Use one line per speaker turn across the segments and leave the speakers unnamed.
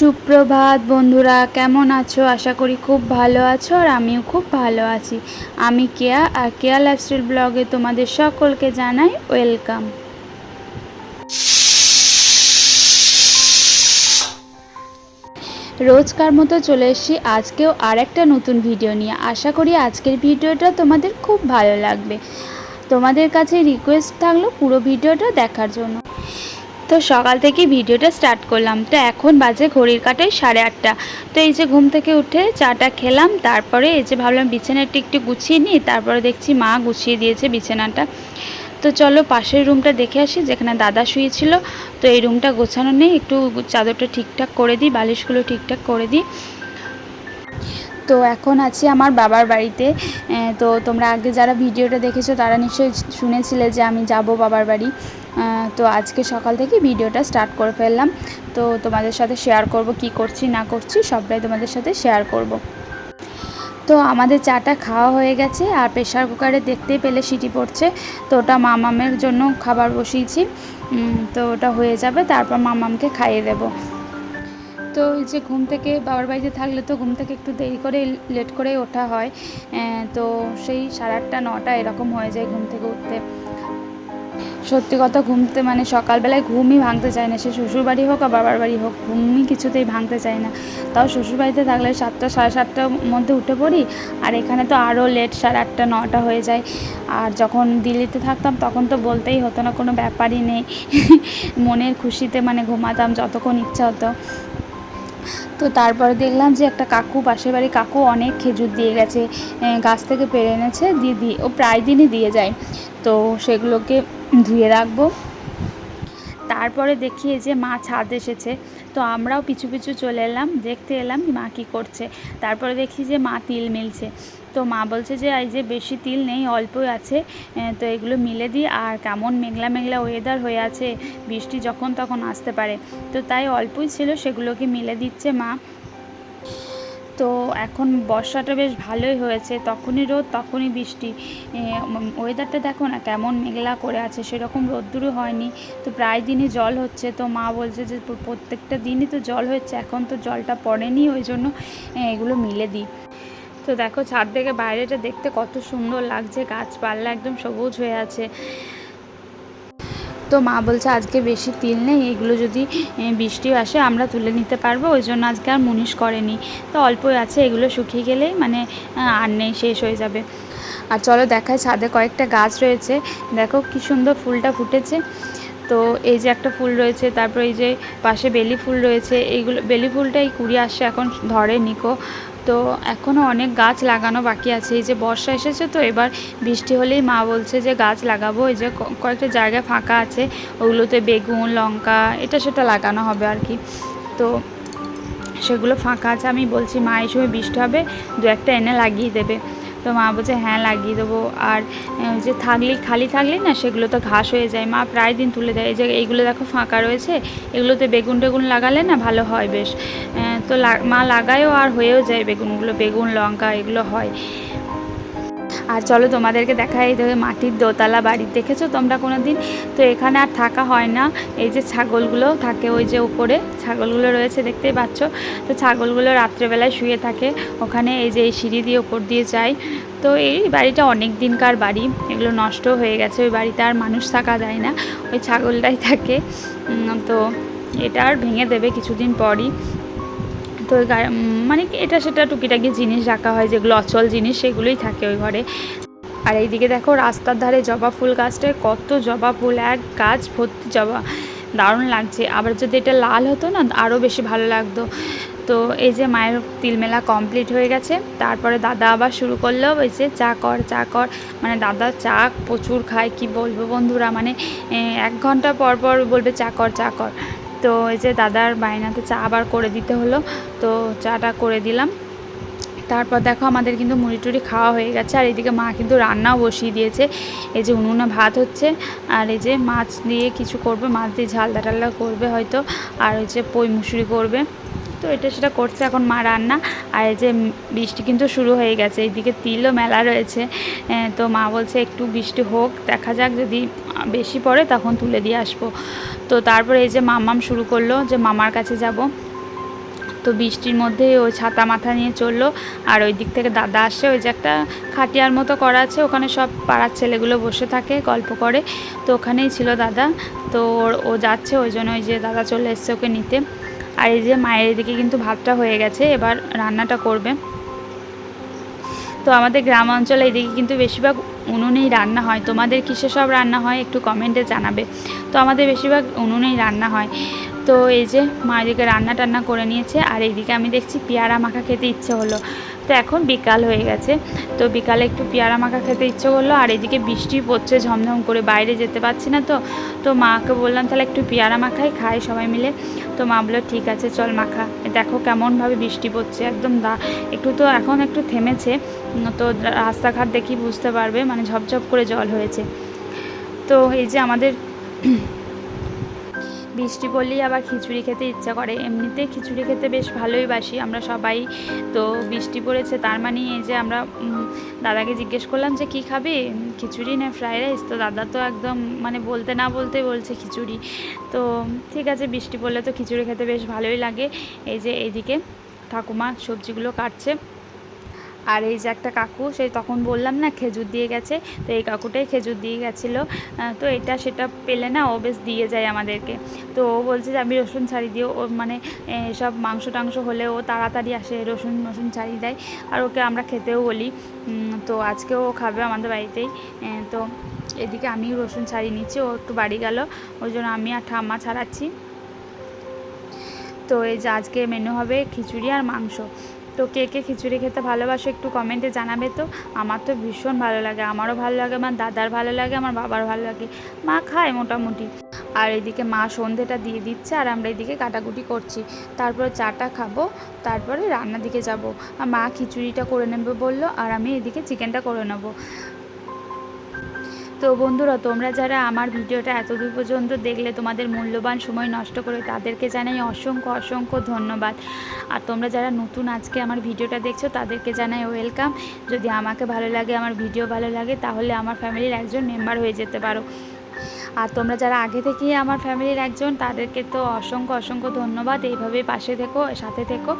সুপ্রভাত বন্ধুরা, কেমন আছো? আশা করি খুব ভালো আছো আর আমিও খুব ভালো আছি। আমি কেয়া আর কেয়া লাইফস্টাইল ব্লগে তোমাদের সকলকে জানাই ওয়েলকাম। রোজকার মতো চলে এসেছি আজকেও আর একটা নতুন ভিডিও নিয়ে। আশা করি আজকের ভিডিওটা তোমাদের খুব ভালো লাগবে। তোমাদের কাছে রিকোয়েস্ট থাকলো পুরো ভিডিওটা দেখার জন্য। তো সকাল থেকে ভিডিওটা স্টার্ট করলাম। তো এখন বাজে ঘড়ির কাঁটায় 8:30। তো এই যে ঘুম থেকে উঠে চাটা খেলাম, তারপরে এই যে ভাবলাম বিছানাটা একটু গুছিয়ে নিই। তারপরে দেখছি মা গুছিয়ে দিয়েছে বিছানাটা। তো চলো পাশের রুমটা দেখে আসি যেখানে দাদা শুয়েছিল। তো এই রুমটা গোছানো নেই, একটু চাদরটা ঠিকঠাক করে দিই, বালিশগুলো ঠিকঠাক করে দিই। তো এখন আছি আমার বাবার বাড়িতে। তো তোমরা আগে যারা ভিডিওটা দেখেছো তারা নিশ্চয়ই শুনেছিলে যে আমি যাব বাবার বাড়ি। তো আজকে সকাল থেকে ভিডিওটা স্টার্ট করে ফেললাম। তো তোমাদের সাথে শেয়ার করব কি করছি না করছি, সবটাই তোমাদের সাথে শেয়ার করব। তো আমাদের চাটা খাওয়া হয়ে গেছে আর প্রেশার কুকারে দেখতেই পেলে সিটি পড়ছে। তো ওটা মামামের জন্য খাবার বসিয়েছি। তো ওটা হয়ে যাবে, তারপর মামামকে খাইয়ে দেবো। তো এই যে ঘুম থেকে বাবার বাড়িতে থাকলে তো ঘুম থেকে একটু দেরি করে লেট করে ওঠা হয়। তো সেই 8:30 9টা এরকম হয়ে যায় ঘুম থেকে উঠতে। সত্যি কথা, মানে সকালবেলায় ঘুমই ভাঙতে চায় না, সে শ্বশুরবাড়ি হোক আর বাবার বাড়ি হোক, ঘুমই কিছুতেই ভাঙতে চায় না। তাও শ্বশুরবাড়িতে থাকলে 7টা 7:30টার মধ্যে উঠে পড়ি, আর এখানে তো আরও লেট, 8:30 9টা হয়ে যায়। আর যখন দিল্লিতে থাকতাম তখন তো বলতেই হতো না, কোনো ব্যাপারই নেই। মনের খুশিতে মানে ঘুমাতাম যতক্ষণ ইচ্ছা হতো। তো তারপরে দেখলাম যে একটা কাকু, পাশের বাড়ি কাকু অনেক খেজুর দিয়ে গেছে, গাছ থেকে পেড়ে এনেছে, দিদি ও প্রায় দিনই দিয়ে যায়। তো সেগুলোকে ধুয়ে রাখবো। তারপরে দেখি যে মা ছাদ এসেছে। তো আমরাও পিছু পিছু চলে এলাম, দেখতে এলাম মা কী করছে। তারপরে দেখি যে মা তিল মিলছে। তো মা বলছে যে এই যে বেশি তিল নেই, অল্পই আছে, তো এগুলো মিলে দিই। আর কেমন মেঘলা মেঘলা ওয়েদার হয়ে আছে, বৃষ্টি যখন তখন আসতে পারে, তো তাই অল্পই ছিল, সেগুলোকে মিলে দিচ্ছে মা। তো এখন বর্ষাটা বেশ ভালোই হয়েছে, তখনই রোদ তখনই বৃষ্টি। ওয়েদারটা দেখো না কেমন মেঘলা করে আছে, সেরকম রোদ্দুরও হয়নি। তো প্রায় দিনই জল হচ্ছে। তো মা বলছে যে প্রত্যেকটা দিনই তো জল হচ্ছে, এখন তো জলটা পড়েনি, ওই জন্য এগুলো মিলে দিই। তো দেখো ছাদ থেকে বাইরেটা দেখতে কত সুন্দর লাগছে, গাছপালা একদম সবুজ হয়ে আছে। তো মা বলছে আজকে বেশি তিল নেই, এগুলো যদি বৃষ্টি আসে আমরা তুলে নিতে পারবো, ওই জন্য আজকে আর মুনিশ করেনি। তো অল্পই আছে, এগুলো শুকিয়ে গেলেই মানে আর নেই, শেষ হয়ে যাবে। আর চলো দেখায়, ছাদে কয়েকটা গাছ রয়েছে, দেখো কি সুন্দর ফুলটা ফুটেছে। তো এই যে একটা ফুল রয়েছে, তারপর এই যে পাশে বেলি ফুল রয়েছে, এইগুলো বেলি ফুলটা এই কুড়ি আসছে, এখন ধরে নিকো। তো এখনও অনেক গাছ লাগানো বাকি আছে। এই যে বর্ষা এসেছে, তো এবার বৃষ্টি হলেই মা বলছে যে গাছ লাগাবো। এই যে কয়েকটা জায়গা ফাঁকা আছে, ওগুলোতে বেগুন লঙ্কা এটা সেটা লাগানো হবে আর কি। তো সেগুলো ফাঁকা আছে, আমি বলছি মা এই সময় বৃষ্টি হবে, 2-একটা এনে লাগিয়ে দেবে। তো মা বলছে হ্যাঁ লাগিয়ে দেবো। আর যে খালি থাকলে না সেগুলো তো ঘাস হয়ে যায়, মা প্রায় দিন তুলে দেয়। এই যে এইগুলো দেখো ফাঁকা রয়েছে, এগুলোতে বেগুন টেগুন লাগালে না ভালো হয় বেশ। তো মা লাগায়ও আর হয়েও যায় বেগুনগুলো, বেগুন লঙ্কা এগুলো হয়। আর চলো তোমাদেরকে দেখাই, এই মাটির দোতলা বাড়ি, দেখেছো তোমরা কোনো দিন? তো এখানে আর থাকা হয় না। এই যে ছাগলগুলো থাকে ওই যে উপরে, ছাগলগুলো রয়েছে দেখতেই পাচ্ছ। তো ছাগলগুলো রাত্রেবেলায় শুয়ে থাকে ওখানে, এই যে এই সিঁড়ি দিয়ে ওপর দিয়ে যায়। তো এই বাড়িটা অনেক দিনকার বাড়ি, এগুলো নষ্ট হয়ে গেছে, ওই বাড়িতে আর মানুষ থাকা যায় না, ওই ছাগলটাই থাকে। তো এটা আর ভেঙে দেবে কিছুদিন পরই। তো মানে এটা সেটা টুকিটাকি জিনিস রাখা হয়, যেগুলো অচল জিনিস সেগুলোই থাকে ওই ঘরে। আর এইদিকে দেখো রাস্তার ধারে জবা ফুল গাছটায় কত জবা ফুল, এক গাছ ভর্তি জবা, দারুণ লাগছে। আবার যদি এটা লাল হতো না আরও বেশি ভালো লাগতো। তো এই যে মায়ের তিলমেলা কমপ্লিট হয়ে গেছে, তারপরে দাদা আবার শুরু করলো ওই যে চা কর চা কর, মানে দাদা চা প্রচুর খায়, কি বলবো বন্ধুরা, মানে 1 ঘন্টা পর পর বলবে চা কর চা কর। তো এই যে দাদার বায়নাতে চা আবার করে দিতে হলো, তো চাটা করে দিলাম। তারপর দেখো আমাদের কিন্তু মুড়ি টুড়ি খাওয়া হয়ে গেছে, আর এদিকে মা কিন্তু রান্নাও বসিয়ে দিয়েছে। এই যে উনুনে ভাত হচ্ছে, আর এই যে মাছ দিয়ে কিছু করবে, মাছ দিয়ে ঝালদা টালদা করবে হয়তো, আর ওই যে পই মুসুরি করবে। তো এটা সেটা করছে এখন মা রান্না। আর এই যে বৃষ্টি কিন্তু শুরু হয়ে গেছে, এইদিকে তিলও মেলা রয়েছে। তো মা বলছে একটু বৃষ্টি হোক, দেখা যাক, যদি বেশি পড়ে তখন তুলে দিয়ে আসবো। তো তারপরে এই যে মামাম শুরু করলো যে মামার কাছে যাব। তো বৃষ্টির মধ্যে ওই ছাতা মাথা নিয়ে চললো। আর ওই দিক থেকে দাদা আসে, ওই যে একটা খাটিয়ার মতো করা আছে, ওখানে সব পাড়ার ছেলেগুলো বসে থাকে গল্প করে, তো ওখানেই ছিল দাদা। তো ও যাচ্ছে, ওই জন্য ওই যে দাদা চলে এসছে ওকে নিতে। আর এই যে মায়ের এদিকে কিন্তু ভাতটা হয়ে গেছে, এবার রান্নাটা করবে। তো আমাদের গ্রাম অঞ্চলে এদিকে কিন্তু বেশিরভাগ উনুনেই রান্না হয়। তোমাদের কিসে সব রান্না হয় একটু কমেন্টে জানাবে। তো আমাদের বেশিরভাগ উনুনেই রান্না হয়। তো এই যে মা এদিকে রান্না টান্না করে নিয়েছে, আর এইদিকে আমি দেখছি পেয়ারা মাখা খেতে ইচ্ছে হলো। তো এখন বিকাল হয়ে গেছে, তো বিকালে একটু পেয়ারা মাখা খেতে ইচ্ছে করলো। আর এদিকে বৃষ্টি পড়ছে ঝমঝম করে, বাইরে যেতে পারছি না। তো মাকে বললাম তাহলে একটু পেয়ারা মাখাই খাই সবাই মিলে। তো মা বললো ঠিক আছে চল মাখা। দেখো কেমনভাবে বৃষ্টি পড়ছে, একদম একটু তো এখন একটু থেমেছে। তো রাস্তাঘাট দেখি বুঝতে পারবে, মানে ঝপঝপ করে জল হয়েছে। তো এই যে আমাদের বৃষ্টি পড়লেই আবার খিচুড়ি খেতে ইচ্ছা করে। এমনিতে খিচুড়ি খেতে বেশ ভালোই বাসি আমরা সবাই। তো বৃষ্টি পড়েছে তার মানে এই যে আমরা দাদাকে জিজ্ঞেস করলাম যে কী খাবি, খিচুড়ি না ফ্রাইড রাইস? তো দাদা তো একদম মানে বলতে না বলতে বলছে খিচুড়ি। তো ঠিক আছে, বৃষ্টি পড়লে তো খিচুড়ি খেতে বেশ ভালোই লাগে। এই যে এইদিকে ঠাকুমা সবজিগুলো কাটছে। আর এই যে একটা কাকু, সেই তখন বললাম না খেজুর দিয়ে গেছে, তো এই কাকুটাই খেজুর দিয়ে গেছিলো। তো এটা সেটা পেলে না ও বেশ দিয়ে যায় আমাদেরকে। তো ও বলছে যে আমি রসুন ছাড়িয়ে দিও, ও মানে সব মাংস টাংস হলে ও তাড়াতাড়ি আসে, রসুন ছাড়িয়ে দেয়। আর ওকে আমরা খেতেও বলি। তো আজকেও ও খাবে আমাদের বাড়িতেই। তো এদিকে আমিও রসুন ছাড়িয়ে নিচ্ছি, ও একটু বাড়ি গেল, ওই জন্য আমি আর ঠাম্মা ছাড়াচ্ছি। তো এই যে আজকে মেনু হবে খিচুড়ি আর মাংস। তো কে কে খিচুড়ি খেতে ভালোবাসো একটু কমেন্টে জানাবে। তো আমার তো ভীষণ ভালো লাগে, আমারও ভালো লাগে, আমার দাদার ভালো লাগে, আমার বাবার ভালো লাগে, মা খায় মোটামুটি। আর এদিকে মা সন্ধেটা দিয়ে দিচ্ছে, আর আমরা এদিকে কাটাকুটি করছি। তারপরে চাটা খাবো, তারপরে রান্নার দিকে যাব। আর মা খিচুড়িটা করে নেবে বললো, আর আমি এদিকে চিকেনটা করে নেবো। তো বন্ধুরা, তোমরা যারা আমার ভিডিওটা এতদূর পর্যন্ত দেখলে, তোমাদের মূল্যবান সময় নষ্ট করে, তাদেরকে জানাই অসংখ্য অসংখ্য ধন্যবাদ। আর তোমরা যারা নতুন আজকে আমার ভিডিওটা দেখছো, তাদেরকে জানাই ওয়েলকাম। যদি আমাকে ভালো লাগে, আমার ভিডিও ভালো লাগে, তাহলে আমার ফ্যামিলির একজন মেম্বার হয়ে যেতে পারো। আর তোমরা যারা আগে থেকেই আমার ফ্যামিলির একজন, তাদেরকে তো অসংখ্য অসংখ্য ধন্যবাদ। এইভাবেই পাশে থেকো, সাথে থেকো।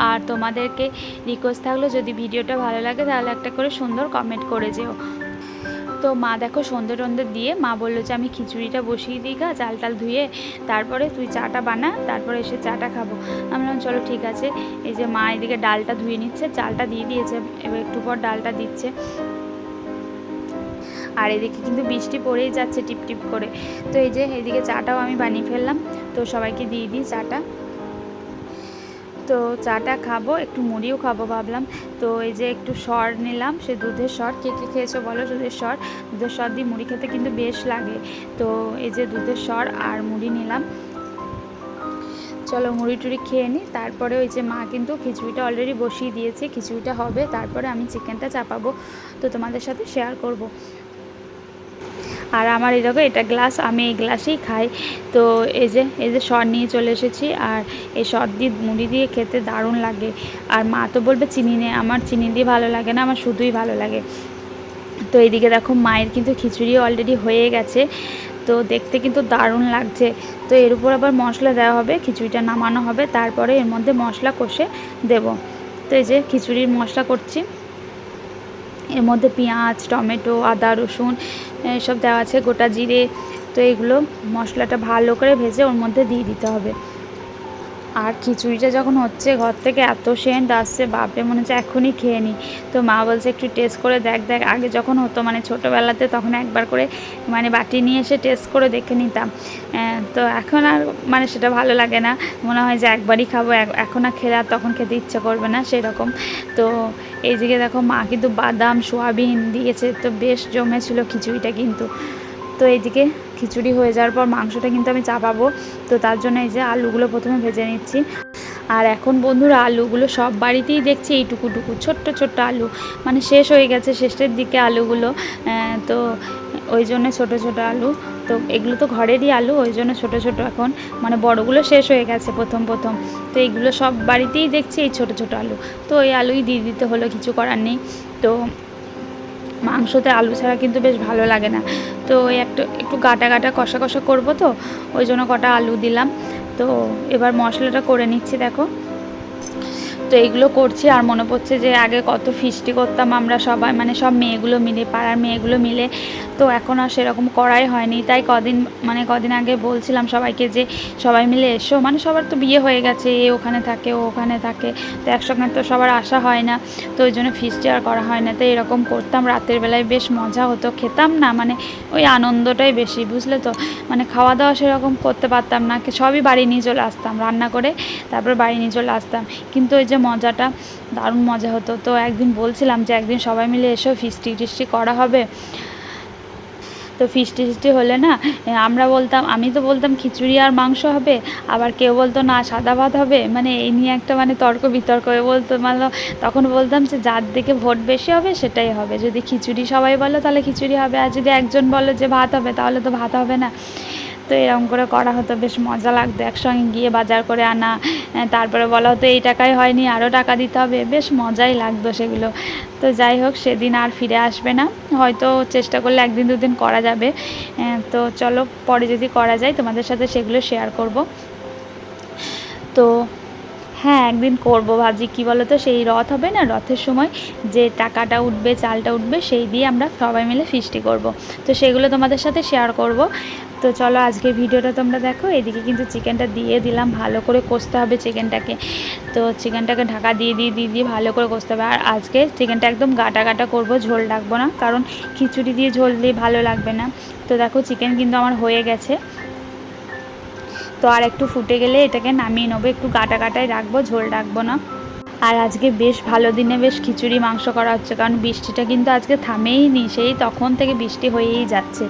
আর তোমাদেরকে রিকোয়েস্ট থাকলো, যদি ভিডিওটা ভালো লাগে তাহলে একটা করে সুন্দর কমেন্ট করে যেও। তো মা দেখো সন্ধে টন্ধে দিয়ে মা বললো যে আমি খিচুড়িটা বসিয়ে দিই গা, চাল টাল ধুয়ে, তারপরে তুই চাটা বানা, তারপরে এসে চাটা খাবো। আমি বললাম চলো ঠিক আছে। এই যে মা এদিকে ডালটা ধুয়ে নিচ্ছে, চালটা দিয়ে দিয়েছে, এবার একটু পর ডালটা দিচ্ছে। আর এদিকে কিন্তু বৃষ্টি পড়েই যাচ্ছে টিপ টিপ করে। তো এই যে এদিকে চাটাও আমি বানিয়ে ফেললাম, তো সবাইকে দিয়ে দিই চাটা। তো চাটা খাবো, একটু মুড়িও খাবো ভাবলাম। তো এই যে একটু সর নিলাম, সে দুধের সর। কে কে খেয়েছো বলো দুধের সর? দুধের সর দিয়ে মুড়ি খেতে কিন্তু বেশ লাগে। তো এই যে দুধের সর আর মুড়ি নিলাম। চলো মুড়ি টুড়ি খেয়ে নিই, তারপরে ওই যে মা কিন্তু খিচুড়িটা অলরেডি বসিয়ে দিয়েছে, খিচুড়িটা হবে, তারপরে আমি চিকেনটা চাপাবো, তো তোমাদের সাথে শেয়ার করব। আর আমার এই দেখো এটা গ্লাস, আমি এই গ্লাসেই খাই। তো এই যে সর নিয়ে চলে এসেছি, আর এই সর দিয়ে মুড়ি দিয়ে খেতে দারুণ লাগে। আর মা তো বলবে চিনি নে, আমার চিনি দিয়ে ভালো লাগে না, আমার শুধুই ভালো লাগে। তো এইদিকে দেখো মায়ের কিন্তু খিচুড়ি অলরেডি হয়ে গেছে, তো দেখতে কিন্তু দারুণ লাগছে। তো এর উপর আবার মশলা দেওয়া হবে, খিচুড়িটা নামানো হবে, তারপরে এর মধ্যে মশলা কষে দেব। তো এই যে খিচুড়ির মশলা করছি, এর মধ্যে পেঁয়াজ, টমেটো, আদা, রসুন সব দেওয়া আছে, গোটা জিরে। তো এগুলো মশলাটা ভালো করে ভেজে ওর মধ্যে দিয়ে দিতে হবে। আর খিচুড়িটা যখন হচ্ছে, ঘর থেকে এত সেন্ট আসছে, বাপরে মনে হচ্ছে এখনই খেয়ে নিই। তো মা বলছে একটু টেস্ট করে দেখ। আগে যখন হতো মানে ছোটোবেলাতে, তখন একবার করে মানে বাটি নিয়ে এসে টেস্ট করে দেখে নিতাম। তো এখন আর মানে সেটা ভালো লাগে না, মনে হয় যে একবারই খাবো, এখন আর খেলে আর তখন খেতে ইচ্ছে করবে না সেরকম। তো এই দিকে দেখো মা কিন্তু বাদাম সোয়াবিন দিয়েছে, তো বেশ জমেছিল খিচুড়িটা কিন্তু। তো এইদিকে খিচুড়ি হয়ে যাওয়ার পর মাংসটা কিন্তু আমি চাপাবো। তো তার জন্য এই যে আলুগুলো প্রথমে ভেজে নিচ্ছি। আর এখন বন্ধুরা আলুগুলো সব বাড়িতেই দেখছি এইটুকুটুকু ছোট্ট ছোট্ট আলু, মানে শেষ হয়ে গেছে, শেষের দিকে আলুগুলো। তো ওই জন্য ছোট ছোট আলু। তো এগুলো তো ঘরেরই আলু, ওই জন্য ছোটো ছোটো এখন, মানে বড়গুলো শেষ হয়ে গেছে প্রথম। তো এইগুলো সব বাড়িতেই দেখছি এই ছোট ছোট আলু। তো ওই আলুই দিয়ে দিতে হলো, কিছু করার নেই। তো মাংসতে আলু ছাড়া কিন্তু বেশ ভালো লাগে না। তো ওই একটু গাটা কষা কষা করবো, তো ওই জন্য কটা আলু দিলাম। তো এবার মশলাটা করে নিচ্ছি দেখো। তো এইগুলো করছি। আর মনে পড়ছে যে আগে কত ফিস্টি করতাম আমরা সবাই, মানে সব মেয়েগুলো মিলে, পাড়ার মেয়েগুলো মিলে। তো এখন আর সেরকম করাই হয়নি। তাই কদিন আগে বলছিলাম সবাইকে যে সবাই মিলে এসো, মানে সবার তো বিয়ে হয়ে গেছে, এ ওখানে থাকে ও ওখানে থাকে, তো একসঙ্গে তো সবার আসা হয় না, তো ওই জন্য ফিস্টি আর করা হয় না। তো এরকম করতাম রাতের বেলায়, বেশ মজা হতো। খেতাম না, মানে ওই আনন্দটাই বেশি, বুঝলে তো। মানে খাওয়া দাওয়া সেরকম করতে পারতাম না, সবই বাড়ি নিয়ে চলে আসতাম, রান্না করে তারপর বাড়ি নিয়ে চলে আসতাম। কিন্তু ওই যে মজাটা, দারুণ মজা হতো। তো একদিন বলছিলাম যে একদিন সবাই মিলে এসো, ফিস্টি টিস্টি করা হবে। তো ফিস্টি টিস্টি হলে না, আমি তো বলতাম খিচুড়ি আর মাংস হবে, আবার কেউ বলতো না সাদা ভাত হবে। মানে এই নিয়ে একটা মানে তর্ক বিতর্ক হয়ে বলতো, মানে তখন বলতাম যে যার দিকে ভোট বেশি হবে সেটাই হবে। যদি খিচুড়ি সবাই বলো তাহলে খিচুড়ি হবে, আর যদি একজন বলো যে ভাত হবে তাহলে তো ভাত হবে না। তো এরকম করে করা হতো, বেশ মজা লাগতো। একসঙ্গে গিয়ে বাজার করে আনা, তারপরে বলা হতো এই টাকায় হয়নি, আরও টাকা দিতে হবে, বেশ মজাই লাগতো সেগুলো। তো যাই হোক, সেদিন আর ফিরে আসবে না, হয়তো চেষ্টা করলে একদিন দুদিন করা যাবে। তো চলো, পরে যদি করা যায় তোমাদের সাথে সেগুলো শেয়ার করব। তো হ্যাঁ, একদিন করবো ভাবছি। কী বলো তো, সেই রথ হবে না, রথের সময় যে টাকাটা উঠবে, চালটা উঠবে, সেই দিয়ে আমরা সবাই মিলে ফিস্টি করব। তো সেগুলো তোমাদের সাথে শেয়ার করব। তো চলো, আজকের ভিডিওটা তোমরা দেখো। এদিকে কিন্তু চিকেনটা দিয়ে দিলাম, ভালো করে কষতে হবে চিকেনটাকে। তো চিকেনটাকে ঢাকা দিয়ে ভালো করে কষতে হবে। আর আজকে চিকেনটা একদম গাটা গাটা করবো, ঝোল রাখবো না, কারণ খিচুড়ি দিয়ে ঝোল দিয়ে ভালো লাগবে না। তো দেখো, চিকেন কিন্তু আমার হয়ে গেছে। তো আর একটু ফুটে গেলে এটাকে নামিয়ে নেবো, একটু গাটা গাটাই রাখবো, ঝোল রাখবো না। আর আজকে বেশ ভালো দিনে বেশ খিচুড়ি মাংস করা হচ্ছে, কারণ বৃষ্টিটা কিন্তু আজকে থামেই নি, সেই তখন থেকে বৃষ্টি হয়েই যাচ্ছে।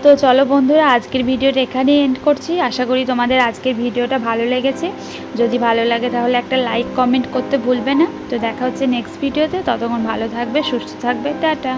তো চলো বন্ধুরা, আজকের ভিডিওটা এখানেই এন্ড করছি। আশা করি তোমাদের আজকের ভিডিওটা ভালো লেগেছে। যদি ভালো লাগে তাহলে একটা লাইক কমেন্ট করতে ভুলবে না। তো দেখা হচ্ছে নেক্সট ভিডিওতে, ততক্ষণ ভালো থাকবে, সুস্থ থাকবে, টাটা।